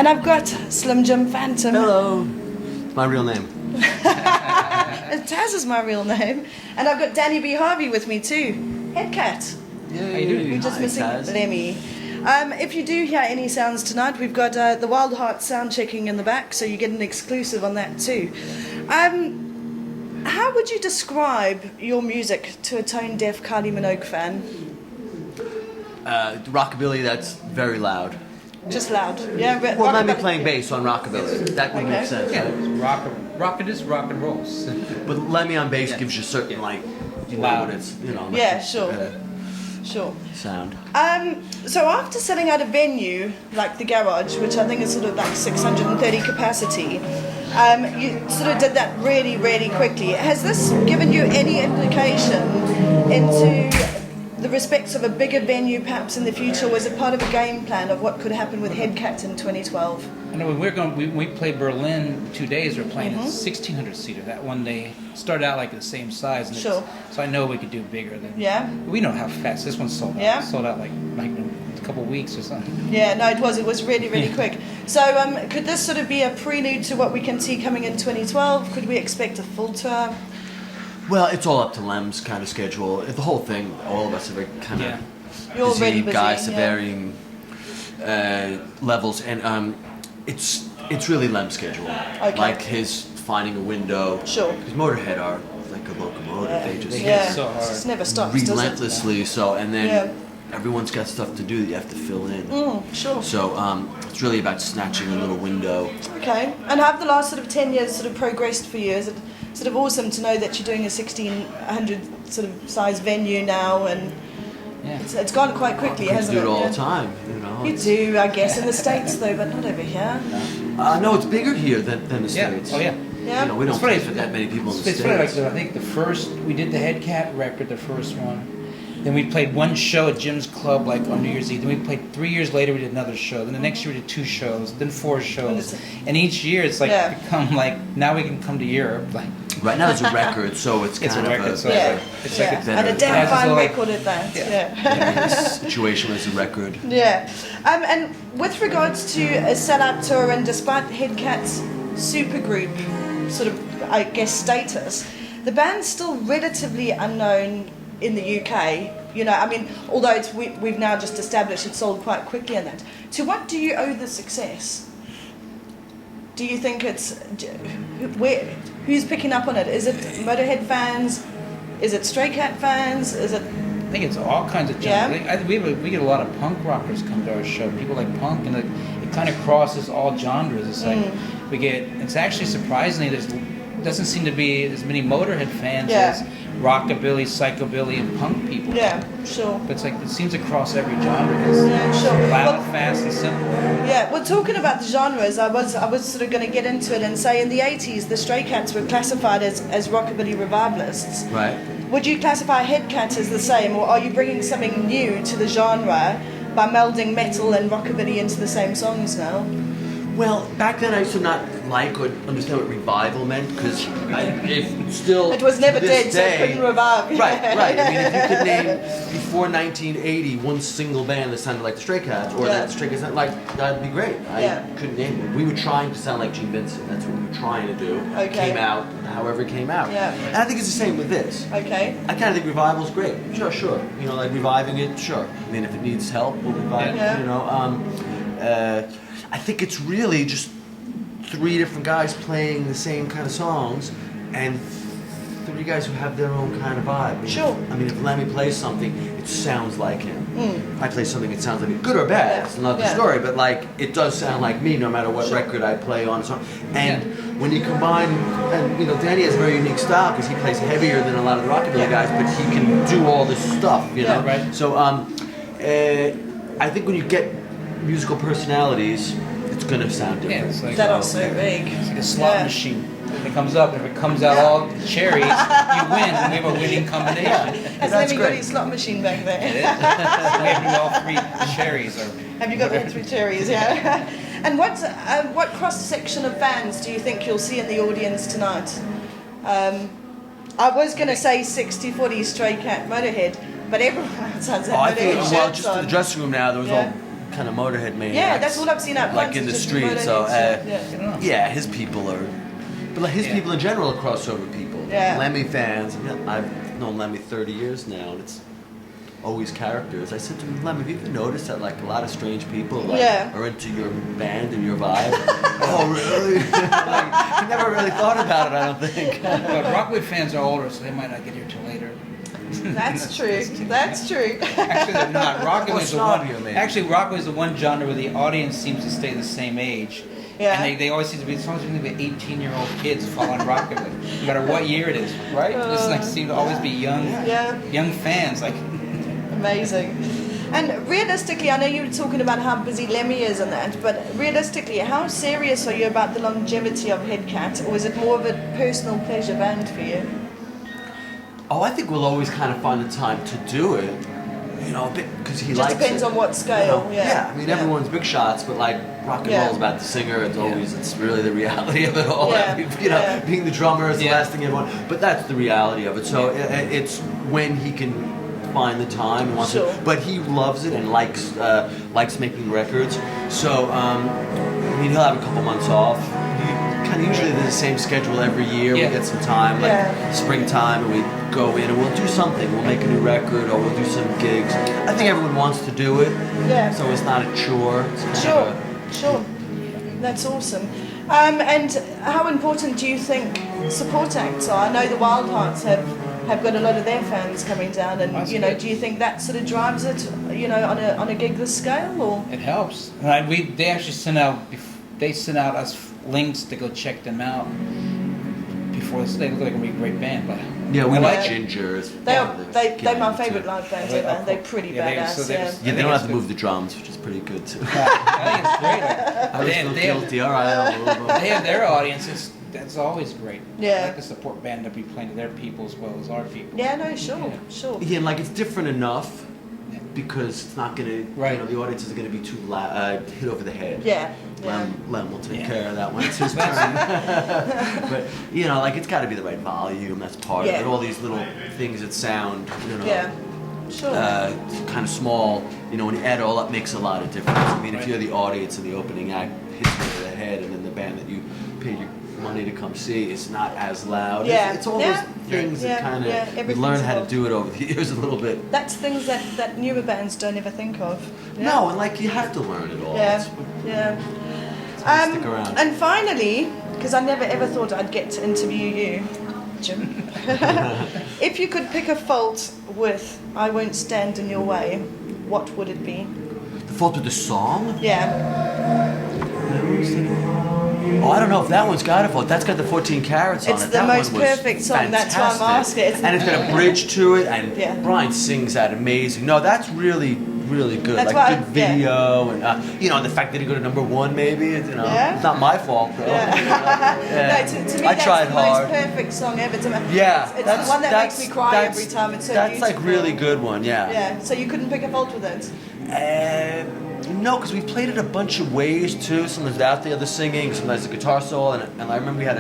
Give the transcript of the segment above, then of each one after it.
And I've got Slim Jim Phantom. Hello. It's my real name. Tazz is my real name. And I've got Danny B. Harvey with me too. Headcat. Yeah, How you doing? We're just missing Tazz. Lemmy. If you do hear any sounds tonight, we've got the Wild Heart sound checking in the back, so you get an exclusive on that too. How would you describe your music to a tone-deaf Kylie Minogue fan? Rockabilly, that's very loud. Just loud, yeah. Well, let me playing bass on rockabilly. That would make sense, Yeah, right? rock it is rock and rolls. But Lemmy on bass Yeah. gives you certain, like, you know Loud. what it's, you know, like, Yeah, sure. Sure. sound. So after selling out a venue like the Garage, which I think is sort of like 630 capacity, you sort of did that really, really quickly. Has this given you any indication into the respects of a bigger venue perhaps in the future? Was it part of a game plan of what could happen with Headcat in 2012? I know when we played Berlin 2 days, we're playing a 1,600 seater. That one day started out like the same size, and Sure. so I know we could do bigger than. Yeah? We know how fast this one sold out. Yeah? Sold out like a couple weeks or something. Yeah, no, it was really, really quick. So could this sort of be a prelude to what we can see coming in 2012? Could we expect a full tour? Well, it's all up to Lem's kind of schedule. The whole thing, all of us are very kind of You're already busy, guys to yeah. varying levels, and it's really Lem's schedule. Okay. Like his finding a window. Sure. Because Motorhead are like a locomotive. Yeah. They just They hit Yeah, so hard. it just never stops, does it? relentlessly. So, and then Yeah. everyone's got stuff to do that you have to fill in. Sure. So it's really about snatching a little window. Okay. And how have the last sort of 10 years sort of progressed for you? Is it sort of awesome to know that you're doing a 1,600 sort of size venue now, and Yeah. it's gone quite quickly, You hasn't do it? it all Yeah. the time, you know. You do, I guess, in the States though, but not over here. No, it's bigger here than the Yeah. States. Oh yeah. Yeah. You know, we don't It's funny, play for that many people in the It's States. funny, like I think the first we did the Headcat record, the first one. Then we played one show at Jim's Club like on New Year's Eve. Then we played 3 years later. We did another show. Then the next year we did 2 shows. Then 4 shows. And each year it's like Yeah. become like now we can come to Europe. Like Right now it's a record, so it's It's kind a record, of so Yeah. it's yeah. like a And a better- damn Tazz is fine all like- record at that. Yeah. Yeah. situation as a record. Yeah. And with regards to a sellout tour, and despite Headcat's supergroup sort of, I guess, status, the band's still relatively unknown in the UK. You know, I mean, although we've now just established it sold quite quickly and that. To what do you owe the success? Do you think who's picking up on it? Is it Motorhead fans? Is it Stray Cat fans? Is it... I think it's all kinds of Yeah. genres. We get a lot of punk rockers come to our show. People like punk, and it kind of crosses all genres. It's like it's actually surprisingly doesn't seem to be as many Motorhead fans Yeah. as rockabilly, psychobilly, and punk people. Yeah, sure. But it's like it seems to cross every genre. It's Yeah, sure. loud, Well, fast, and simple. yeah, well, talking about the genres, I was sort of going to get into it and say in the 80s, the Stray Cats were classified as rockabilly revivalists. Right. Would you classify Headcat as the same, or are you bringing something new to the genre by melding metal and rockabilly into the same songs now? Well, back then I used to not like or understand what revival meant, because it still... It was never to this dead, so it day- couldn't revive. Right, right. I mean, if you could name before 1980 one single band that sounded like the Stray Cats, or that the Stray Cats sounded like, that'd be great. I couldn't name it. We were trying to sound like Gene Vincent. That's what we were trying to do. It Okay. came out however it came out. Yeah. And I think it's the same with this. Okay. I kind of think revival's great. Sure. You know, like reviving it, sure. I mean, if it needs help, we'll revive Yeah. it, you know. I think it's really just 3 different guys playing the same kind of songs, and 3 guys who have their own kind of vibe. Sure. I mean, if Lemmy plays something, it sounds like him. If I play something, it sounds like me. Good or bad, it's another story, but like, it does sound like me no matter what record I play on a song. And when you combine, and you know, Danny has a very unique style because he plays heavier than a lot of the rockabilly guys, but he can do all this stuff, you know? Yeah, right. So I think when you get musical personalities, it's gonna sound different. Yeah, it's like That are so big. it's like a slot machine. It comes up, and if it comes out all cherries, you win, and we have a winning combination. Has That's Lemmy got great. his slot machine back there? It is. We have all 3 cherries. Have you got all 3 cherries? Yeah. And what cross section of fans do you think you'll see in the audience tonight? I was going to say 60-40 Stray Cat Motorhead, but everyone else has that Oh, I think, Motorhead well, shirts just in on. the dressing room now, there was all kind of Motorhead maniacs. Yeah, that's what I've seen out like front, in the just street. Motorhead, So yeah. yeah, his people are, but like his Yeah. people in general are crossover people. Yeah. Lemmy fans. Yeah, I've known Lemmy 30 years now, and it's always characters. I said to him, Lemmy, have you ever noticed that like a lot of strange people like, Yeah. are into your band and your vibe? Oh, really? Like, he never really thought about it, I don't think. But Rockwood fans are older, so they might not get here till later. That's true. That's true. Actually, they're not. Rockabilly's the snobby, one. I mean. Actually, Rockabilly's the one genre where the audience seems to stay the same age. Yeah. And they always seem to be, it's always going to be 18-year-old kids following Rockabilly, no matter what year it is, right? It's like seem to always be young, young fans. Like, amazing. And realistically, I know you were talking about how busy Lemmy is and that, but realistically, how serious are you about the longevity of Headcat, or is it more of a personal pleasure band for you? Oh, I think we'll always kind of find the time to do it. You know, a bit because he Just likes depends it. on what scale. You know, Yeah. I mean, everyone's big shots, but like rock and Yeah. roll is about the singer. It's always, it's really the reality of it all. Yeah. You know, Yeah. being the drummer is the Yeah. last thing everyone. But that's the reality of it. So it's when he can find the time and wants Sure. to. But he loves it and likes making records. So I mean, he'll have a couple months off. Kind of usually the same schedule every year. Yeah. We get some time, like Yeah. springtime, and we go in and we'll do something. We'll make a new record or we'll do some gigs. I think everyone wants to do it, Yeah. so it's not a chore. It's kind Sure, of sure. That's awesome. And how important do you think support acts are? I know the Wild Hearts have got a lot of their fans coming down, and That's you know, good. do you think that sort of drives it? You know, on a gig this scale, or it helps. And they actually sent out us links to go check them out before they look like a really great band. But yeah. We I like like it. Ginger. Is they're part of the they're my gang, favourite too. live bands They ever. are They're cool. pretty Yeah, badass. so they're just- Yeah, I they don't think have it's to move the drums, which is pretty good too. I think it's great. I always feel guilty. All right, I'll move them. They have their audiences. That's always great. Yeah. I like the support band to be playing to their people as well as our people. Yeah, no, sure, sure. Yeah, and like it's different enough because it's not gonna. Right. You know, the audience isn't gonna be too hit over the head. Yeah, yeah. Lem will take Yeah. care of that one. It's his turn. But you know, like it's got to be the right volume. That's part of Yeah. it. All these little things that sound, you know, Yeah, sure. kind of small. You know, when you add it all up, makes a lot of difference. I mean, if Right. you're the audience and the opening act hits you over the head, and then the band that you paid your money to come see is not as loud. Yeah. It's all Yeah. those things Yeah. that kind of Yeah. we Everything's learn how to involved. do it over the years a little bit. That's things that newer bands don't ever think of. Yeah. No, and like you have to learn it all. Yeah, It's- yeah. gotta stick around. And finally, because I never ever thought I'd get to interview you, Jim. If you could pick a fault with "I Won't Stand in Your Way," what would it be? The fault with the song? Yeah, Oh, I don't know if that one's got a fault. That's got the 14 carats on It's it. the That most one was perfect song, that's why I'm fantastic. asking. And it's got a bridge to it, and Yeah. Brian sings that amazing. No, that's really, really good. That's like why- good video, and you know, the fact that he go to #1, maybe. You know, Yeah. it's not my fault though. No, to me I that's tried the hard. most perfect song ever. Yeah, it's the one that makes me cry every time. It's so that's beautiful. like really good one. Yeah. Yeah, so you couldn't pick a fault with it. No, because we played it a bunch of ways too. Sometimes without the other singing, sometimes the guitar solo, and I remember we had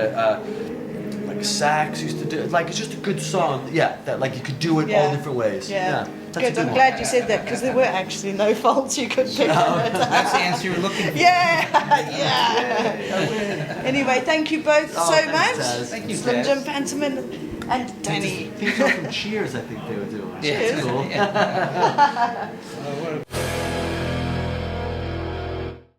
like a sax used to do it. Like it's just a good song. Yeah, that like you could do it all different ways. Yeah. That's a Good. good I'm one. glad you said that because there were actually no faults you could pick. That's the answer you were looking for. Yeah, yeah. Anyway, thank you both Oh, so thanks, much. Tazz. Thank you, Slim Tazz. Jim Phantom and Danny. Things from Cheers, I think they were doing. Yeah. That's cool. Yeah. Oh, what a